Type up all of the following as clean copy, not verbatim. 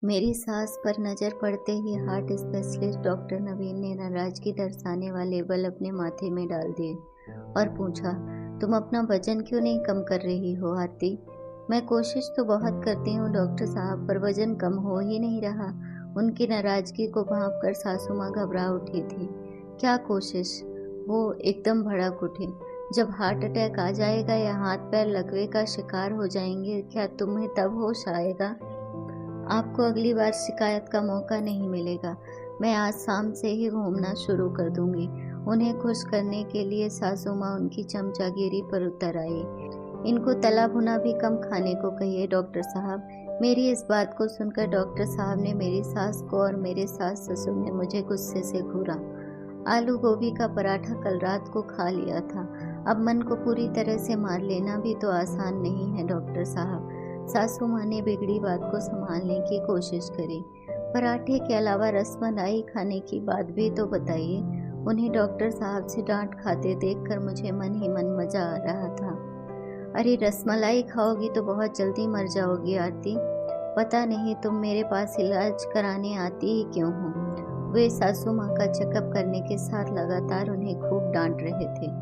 मेरी सास पर नज़र पड़ते ही हार्ट स्पेशलिस्ट डॉक्टर नवीन ने नाराजगी दर्शाने वाले लेबल अपने माथे में डाल दिए और पूछा, तुम अपना वजन क्यों नहीं कम कर रही हो आरती? मैं कोशिश तो बहुत करती हूँ डॉक्टर साहब, पर वजन कम हो ही नहीं रहा। उनकी नाराजगी को भांप कर सासू माँ घबरा उठी थी। क्या कोशिश? वो एकदम भड़क उठी। जब हार्ट अटैक आ जाएगा या हाथ पैर लकवे का शिकार हो जाएंगे, क्या तुम्हें तब होश आएगा? आपको अगली बार शिकायत का मौका नहीं मिलेगा। मैं आज शाम से ही घूमना शुरू कर दूंगी। उन्हें खुश करने के लिए सासू माँ उनकी चमचागिरी पर उतर आई। इनको तला भुना भी कम खाने को कहिए डॉक्टर साहब। मेरी इस बात को सुनकर डॉक्टर साहब ने मेरी सास को और मेरे सास ससुर ने मुझे गुस्से से घूरा। आलू गोभी का पराठा कल रात को खा लिया था। अब मन को पूरी तरह से मार लेना भी तो आसान नहीं है डॉक्टर साहब। सासू माँ ने बिगड़ी बात को संभालने की कोशिश करी। पराठे के अलावा रसमलाई खाने की बात भी तो बताइए। उन्हें डॉक्टर साहब से डांट खाते देखकर मुझे मन ही मन मजा आ रहा था। अरे रसमलाई खाओगी तो बहुत जल्दी मर जाओगी आरती। पता नहीं तुम मेरे पास इलाज कराने आती ही क्यों हो। वे सासू माँ का चेकअप करने के साथ लगातार उन्हें खूब डांट रहे थे।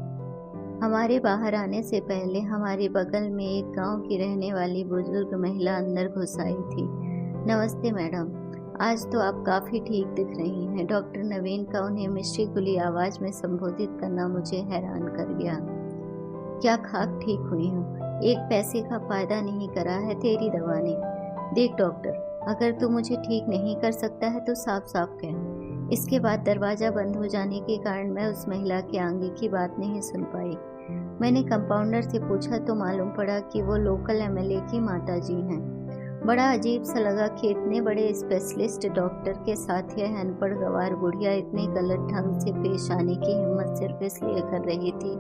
हमारे बाहर आने से पहले हमारे बगल में एक गांव की रहने वाली बुजुर्ग महिला अंदर घुस आई थी। नमस्ते मैडम, आज तो आप काफ़ी ठीक दिख रही हैं। डॉक्टर नवीन का उन्हें मिश्री खुली आवाज़ में संबोधित करना मुझे हैरान कर गया। क्या खाक ठीक हुई हूँ? एक पैसे का फायदा नहीं करा है तेरी दवा ने। देख डॉक्टर, अगर तू मुझे ठीक नहीं कर सकता है तो साफ साफ कह। इसके बाद दरवाज़ा बंद हो जाने के कारण मैं उस महिला के आगे की बात नहीं सुन पाई। मैंने कंपाउंडर से पूछा तो मालूम पड़ा कि वो लोकल एमएलए की माताजी हैं। बड़ा अजीब सा लगा कि इतने बड़े स्पेशलिस्ट डॉक्टर के साथ यह अनपढ़ गंवार बुढ़िया इतने गलत ढंग से पेश आने की हिम्मत सिर्फ इसलिए कर रही थी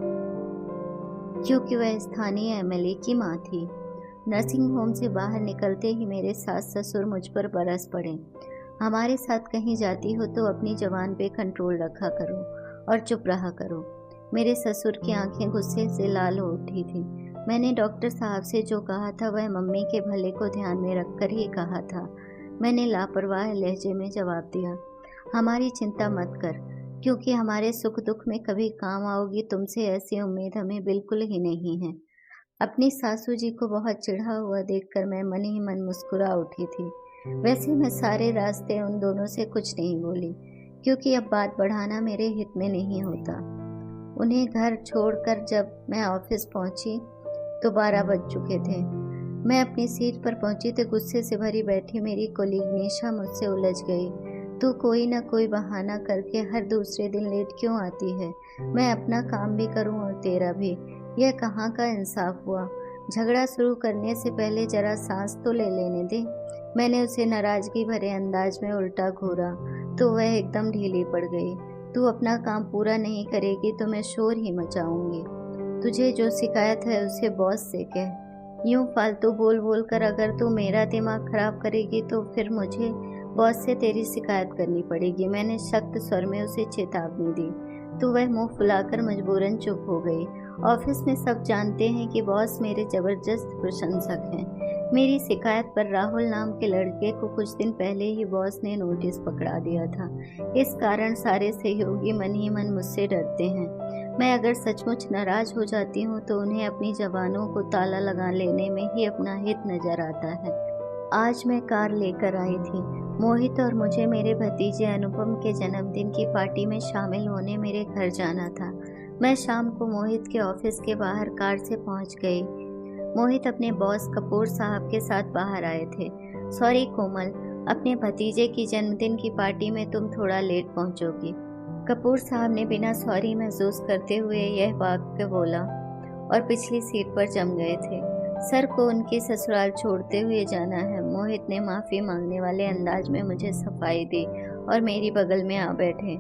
क्योंकि वह स्थानीय एमएलए की माँ थी। नर्सिंग होम से बाहर निकलते ही मेरे सास ससुर मुझ पर बरस पड़े। हमारे साथ कहीं जाती हो तो अपनी जबान पे कंट्रोल रखा करो और चुप रहा करो। मेरे ससुर की आंखें गुस्से से लाल हो उठी थी। मैंने डॉक्टर साहब से जो कहा था वह मम्मी के भले को ध्यान में रखकर ही कहा था। मैंने लापरवाह लहजे में जवाब दिया, हमारी चिंता मत कर, क्योंकि हमारे सुख दुख में कभी काम आओगी तुमसे ऐसी उम्मीद हमें बिल्कुल ही नहीं है। अपनी सासू जी को बहुत चिढ़ा हुआ देखकर मैं मन ही मन मुस्कुरा उठी थी। वैसे मैं सारे रास्ते उन दोनों से कुछ नहीं बोली, क्योंकि अब बात बढ़ाना मेरे हित में नहीं होता। उन्हें घर छोड़कर जब मैं ऑफिस पहुंची तो 12 बज चुके थे। मैं अपनी सीट पर पहुंची तो गुस्से से भरी बैठी मेरी कोलीग निशा मुझसे उलझ गई। तू कोई ना कोई बहाना करके हर दूसरे दिन लेट क्यों आती है? मैं अपना काम भी करूं और तेरा भी। यह कहाँ का इंसाफ हुआ? झगड़ा शुरू करने से पहले जरा सांस तो ले लेने दे। मैंने उसे नाराजगी भरे अंदाज में उल्टा घूरा तो वह एकदम ढीली पड़ गई। तू अपना काम पूरा नहीं करेगी तो मैं शोर ही मचाऊंगी। तुझे जो शिकायत है उसे बॉस से कह। यूं फालतू बोल बोल कर अगर तू मेरा दिमाग खराब करेगी तो फिर मुझे बॉस से तेरी शिकायत करनी पड़ेगी। मैंने सख्त स्वर में उसे चेतावनी दी तो वह मुंह फुलाकर मजबूरन चुप हो गई। ऑफिस में सब जानते हैं कि बॉस मेरे जबरदस्त प्रशंसक हैं। मेरी शिकायत पर राहुल नाम के लड़के को कुछ दिन पहले ही बॉस ने नोटिस पकड़ा दिया था। इस कारण सारे सहयोगी मन ही मन मुझसे डरते हैं। मैं अगर सचमुच नाराज हो जाती हूँ तो उन्हें अपनी जबानों को ताला लगा लेने में ही अपना हित नजर आता है। आज मैं कार लेकर आई थी। मोहित और मुझे मेरे भतीजे अनुपम के जन्मदिन की पार्टी में शामिल होने मेरे घर जाना था। मैं शाम को मोहित के ऑफिस के बाहर कार से पहुंच गई। मोहित अपने बॉस कपूर साहब के साथ बाहर आए थे। सॉरी कोमल, अपने भतीजे की जन्मदिन की पार्टी में तुम थोड़ा लेट पहुंचोगी। कपूर साहब ने बिना सॉरी महसूस करते हुए यह वाक्य बोला और पिछली सीट पर जम गए थे। सर को उनकी ससुराल छोड़ते हुए जाना है। मोहित ने माफ़ी मांगने वाले अंदाज में मुझे सफाई दी और मेरी बगल में आ बैठे।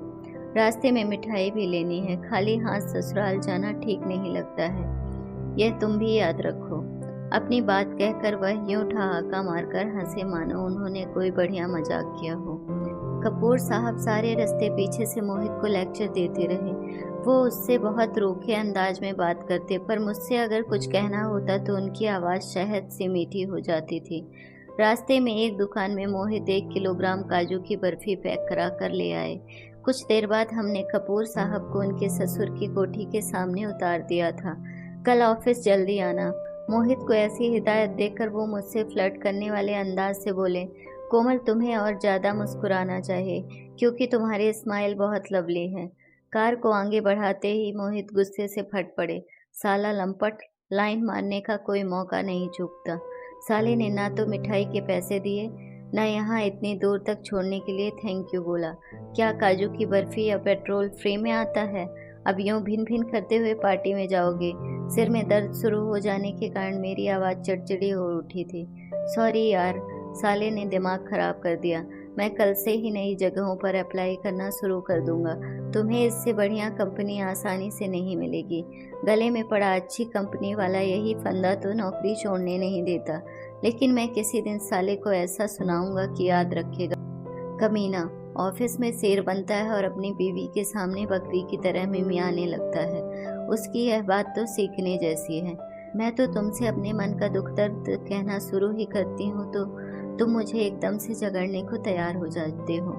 रास्ते में मिठाई भी लेनी है, खाली हाथ ससुराल जाना ठीक नहीं लगता है, यह तुम भी याद रखो। अपनी बात कहकर वह यूं ठहाका मारकर हंसे मानो उन्होंने कोई बढ़िया मजाक किया हो। कपूर साहब सारे रास्ते पीछे से मोहित को लेक्चर देते रहे। वो उससे बहुत रूखे अंदाज में बात करते, पर मुझसे अगर कुछ कहना होता तो उनकी आवाज़ शहद सी मीठी हो जाती थी। रास्ते में एक दुकान में मोहित 1 किलोग्राम काजू की बर्फी पैक करा कर ले आए। कुछ देर बाद हमने कपूर साहब को उनके ससुर की कोठी के सामने उतार दिया था। कल ऑफिस जल्दी आना। मोहित को ऐसी हिदायत देकर वो मुझसे फ्लर्ट करने वाले अंदाज से बोले, कोमल तुम्हें और ज्यादा मुस्कुराना चाहिए क्योंकि तुम्हारी स्माइल बहुत लवली है। कार को आगे बढ़ाते ही मोहित गुस्से से फट पड़े। साला लंपट, लाइन मारने का कोई मौका नहीं चूकता। साले ने ना तो मिठाई के पैसे दिए, न यहाँ इतनी दूर तक छोड़ने के लिए थैंक यू बोला। क्या काजू की बर्फी या पेट्रोल फ्री में आता है? अब यूं भिन भिन करते हुए पार्टी में जाओगे? सिर में दर्द शुरू हो जाने के कारण मेरी आवाज़ चिड़चिड़ी हो उठी थी। सॉरी यार, साले ने दिमाग खराब कर दिया। मैं कल से ही नई जगहों पर अप्लाई करना शुरू कर दूंगा। तुम्हें इससे बढ़िया कंपनी आसानी से नहीं मिलेगी। गले में पड़ा अच्छी कंपनी वाला यही फंदा तो नौकरी छोड़ने नहीं देता। लेकिन मैं किसी दिन साले को ऐसा सुनाऊंगा कि याद रखेगा। कमीना, ऑफिस में शेर बनता है और अपनी बीवी के सामने बकरी की तरह मिमियाने लगता है। उसकी यह बात तो सीखने जैसी है। मैं तो तुमसे अपने मन का दुख दर्द कहना शुरू ही करती हूँ तो तुम मुझे एकदम से झगड़ने को तैयार हो जाते हो।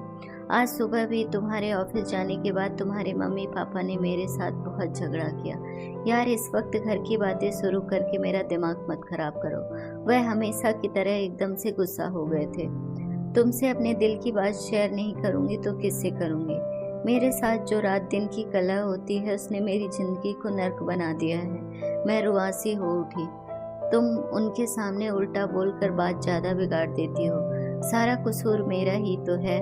आज सुबह भी तुम्हारे ऑफिस जाने के बाद तुम्हारे मम्मी पापा ने मेरे साथ बहुत झगड़ा किया। यार, इस वक्त घर की बातें शुरू करके मेरा दिमाग मत खराब करो। वह हमेशा की तरह एकदम से गुस्सा हो गए थे। तुमसे अपने दिल की बात शेयर नहीं करूंगी तो किससे करूंगी? मेरे साथ जो रात दिन की कला होती है उसने मेरी जिंदगी को नर्क बना दिया है। मैं रुआसी हो उठी। तुम उनके सामने उल्टा बोलकर बात ज्यादा बिगाड़ देती हो। सारा कसूर मेरा ही तो है।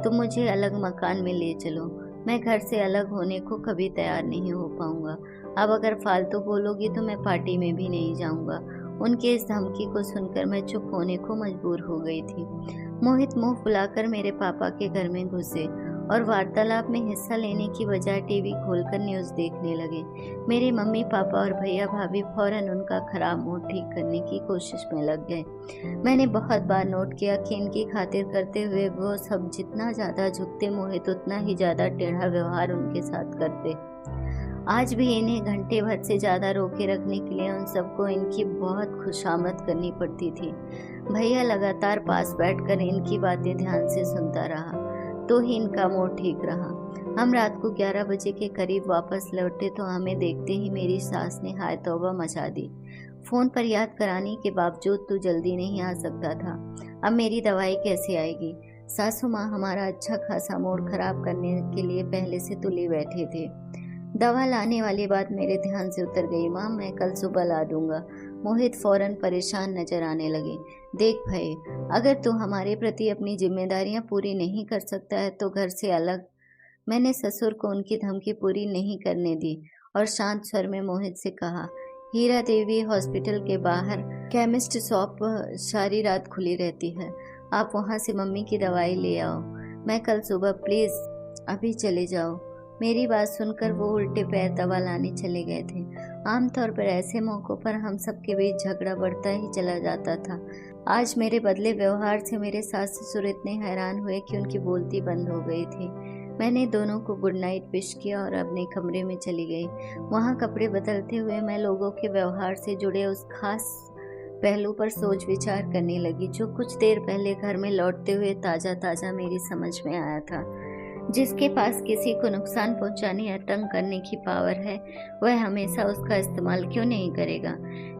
तुम मुझे अलग मकान में ले चलो। मैं घर से अलग होने को कभी तैयार नहीं हो पाऊंगा। अब अगर फालतू बोलोगी तो मैं पार्टी में भी नहीं जाऊंगा। उनके इस धमकी को सुनकर मैं चुप होने को मजबूर हो गई थी। मोहित मुंह फुलाकर मेरे पापा के घर में घुसे और वार्तालाप में हिस्सा लेने की बजाय टीवी खोलकर न्यूज़ देखने लगे। मेरे मम्मी पापा और भैया भाभी फौरन उनका खराब मूड ठीक करने की कोशिश में लग गए। मैंने बहुत बार नोट किया कि इनकी खातिर करते हुए वो सब जितना ज़्यादा झुकते, मोहित उतना ही ज़्यादा टेढ़ा व्यवहार उनके साथ करते। आज भी इन्हें घंटे भर से ज़्यादा रोके रखने के लिए उन सबको इनकी बहुत खुशामद करनी पड़ती थी। भैया लगातार पास बैठकर इनकी बातें ध्यान से सुनता रहा तो ही इनका मूड ठीक रहा। हम रात को 11 बजे के करीब वापस लौटे तो हमें देखते ही मेरी सास ने हाय तौबा मचा दी। फ़ोन पर याद कराने के बावजूद तू जल्दी नहीं आ सकता था। अब मेरी दवाई कैसे आएगी? सासू माँ हमारा अच्छा खासा मूड खराब करने के लिए पहले से तुले बैठे थे। दवा लाने वाली बात मेरे ध्यान से उतर गई। माँ, मैं कल सुबह ला दूंगा। मोहित फौरन परेशान नजर आने लगे। देख भाई, अगर तू हमारे प्रति अपनी जिम्मेदारियां पूरी नहीं कर सकता है तो घर से अलग। मैंने ससुर को उनकी धमकी पूरी नहीं करने दी और शांत स्वर में मोहित से कहा, हीरा देवी हॉस्पिटल के बाहर केमिस्ट शॉप सारी रात खुली रहती है। आप वहां से मम्मी की दवाई ले आओ। मैं कल सुबह, प्लीज अभी चले जाओ। मेरी बात सुनकर वो उल्टे पैर दवा लाने चले गए थे। आमतौर पर ऐसे मौक़ों पर हम सबके बीच झगड़ा बढ़ता ही चला जाता था। आज मेरे बदले व्यवहार से मेरे सास ससुर इतने हैरान हुए कि उनकी बोलती बंद हो गई थी। मैंने दोनों को गुड नाइट विश किया और अपने कमरे में चली गई। वहाँ कपड़े बदलते हुए मैं लोगों के व्यवहार से जुड़े उस खास पहलू पर सोच विचार करने लगी जो कुछ देर पहले घर में लौटते हुए ताज़ा ताज़ा मेरी समझ में आया था। जिसके पास किसी को नुकसान पहुंचाने या तंग करने की पावर है, वह हमेशा उसका इस्तेमाल क्यों नहीं करेगा।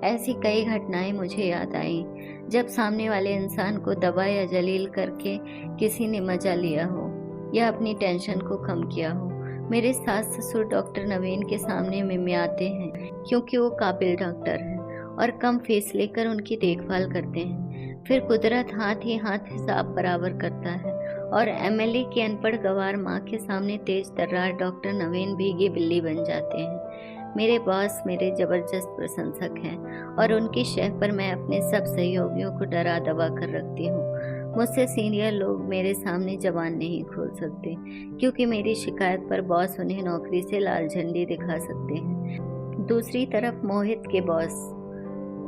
ऐसी कई घटनाएं मुझे याद आईं जब सामने वाले इंसान को दबा या जलील करके किसी ने मजा लिया हो या अपनी टेंशन को कम किया हो। मेरे सास ससुर डॉक्टर नवीन के सामने मिमियाते हैं क्योंकि वो काबिल डॉक्टर हैं और कम फीस लेकर उनकी देखभाल करते हैं। फिर कुदरत हाथ ही हाथ हिसाब बराबर करता है और एमएलए की अनपढ़ गवार माँ के सामने तेज तर्रार डॉक्टर नवीन भीगी बिल्ली बन जाते हैं। मेरे बॉस मेरे जबरदस्त प्रशंसक हैं और उनकी शह पर मैं अपने सब सहयोगियों को डरा दबा कर रखती हूँ। मुझसे सीनियर लोग मेरे सामने जबान नहीं खोल सकते क्योंकि मेरी शिकायत पर बॉस उन्हें नौकरी से लाल झंडी दिखा सकते हैं। दूसरी तरफ मोहित के बॉस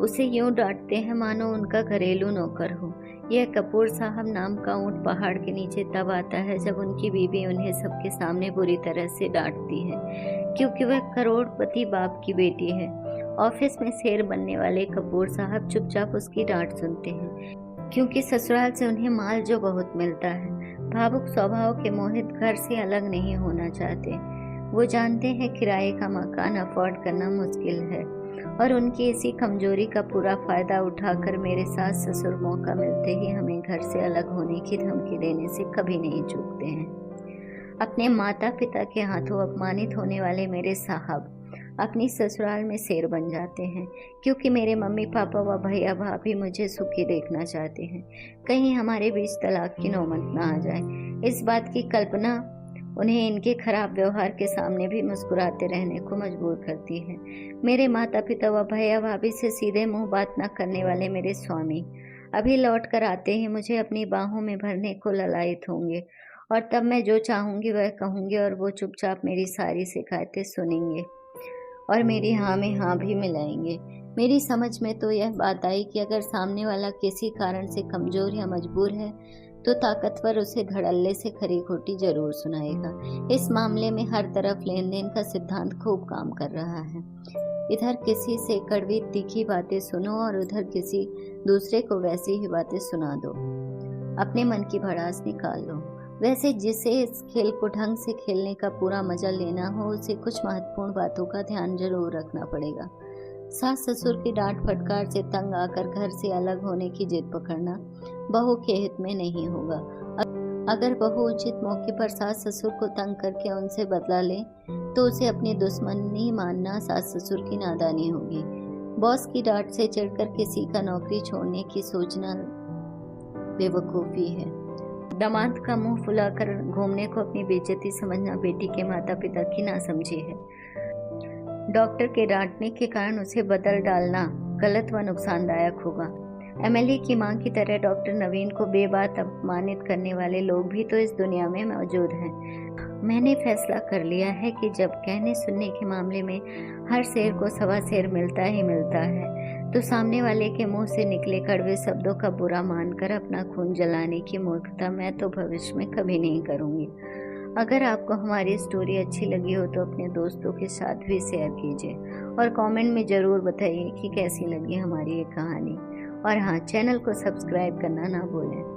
उसे यूं डांटते हैं मानो उनका घरेलू नौकर हो। यह कपूर साहब नाम का ऊंट पहाड़ के नीचे तब आता है जब उनकी बीवी उन्हें सबके सामने बुरी तरह से डांटती है क्योंकि वह करोड़पति बाप की बेटी है। ऑफिस में शेर बनने वाले कपूर साहब चुपचाप उसकी डांट सुनते हैं। क्योंकि ससुराल से उन्हें माल जो बहुत मिलता है। भावुक स्वभाव के मोहित घर से अलग नहीं होना चाहते। वो जानते हैं किराए का मकान अफोर्ड करना मुश्किल है और उनकी इसी कमजोरी का पूरा फायदा उठाकर मेरे सास ससुर मौका मिलते ही हमें घर से अलग होने की धमकी देने से कभी नहीं चूकते हैं। अपने माता पिता के हाथों अपमानित होने वाले मेरे साहब अपनी ससुराल में शेर बन जाते हैं, क्योंकि मेरे मम्मी पापा व भैया भाभी मुझे सुखी देखना चाहते हैं। कहीं हमारे बीच तलाक की नौबत ना आ जाए, इस बात की कल्पना उन्हें इनके खराब व्यवहार के सामने भी मुस्कुराते रहने को मजबूर करती है। मेरे माता पिता व भैया भाभी से सीधे मुंह बात न करने वाले मेरे स्वामी अभी लौट कर आते ही मुझे अपनी बाहों में भरने को ललायत होंगे और तब मैं जो चाहूंगी वह कहूंगी और वो चुपचाप मेरी सारी शिकायतें सुनेंगे और मेरी हाँ में हाँ भी मिलाएंगे। मेरी समझ में तो यह बात आई कि अगर सामने वाला किसी कारण से कमजोर या मजबूर है तो ताकतवर उसे धड़ल्ले से खरी खोटी जरूर सुनाएगा। इस मामले में हर तरफ लेन देन का सिद्धांत खूब काम कर रहा है। इधर किसी से कड़वी तीखी बातें सुनो और उधर किसी दूसरे को वैसी ही बातें सुना दो। अपने मन की भड़ास निकाल लो। वैसे जिसे इस खेल को ढंग से खेलने का पूरा मजा लेना हो उसे कुछ महत्वपूर्ण बातों का ध्यान जरूर रखना पड़ेगा। सास ससुर की डांट फटकार से तंग आकर घर से अलग होने की जिद पकड़ना बहू के हित में नहीं होगा। अगर बहू उचित मौके पर सास ससुर को तंग करके उनसे बदला ले तो उसे अपनी दुश्मनी मानना सास ससुर की नादानी होगी। बॉस की डांट से चिढ़कर किसी का नौकरी छोड़ने की सोचना बेवकूफ़ी है। दामाद का मुंह फुलाकर घूमने को अपनी बेइज्जती समझना बेटी के माता पिता की नासमझी है। डॉक्टर के डांटने के कारण उसे बदल डालना गलत व नुकसानदायक होगा। एमएलए की मां की तरह डॉक्टर नवीन को बेबात अपमानित करने वाले लोग भी तो इस दुनिया में मौजूद हैं। मैंने फैसला कर लिया है कि जब कहने सुनने के मामले में हर शेर को सवा शेर मिलता ही मिलता है तो सामने वाले के मुंह से निकले कड़वे शब्दों का बुरा मानकर अपना खून जलाने की मूर्खता मैं तो भविष्य में कभी नहीं करूंगी। अगर आपको हमारी स्टोरी अच्छी लगी हो तो अपने दोस्तों के साथ भी शेयर कीजिए और कमेंट में ज़रूर बताइए कि कैसी लगी हमारी ये कहानी। और हाँ, चैनल को सब्सक्राइब करना ना भूलें।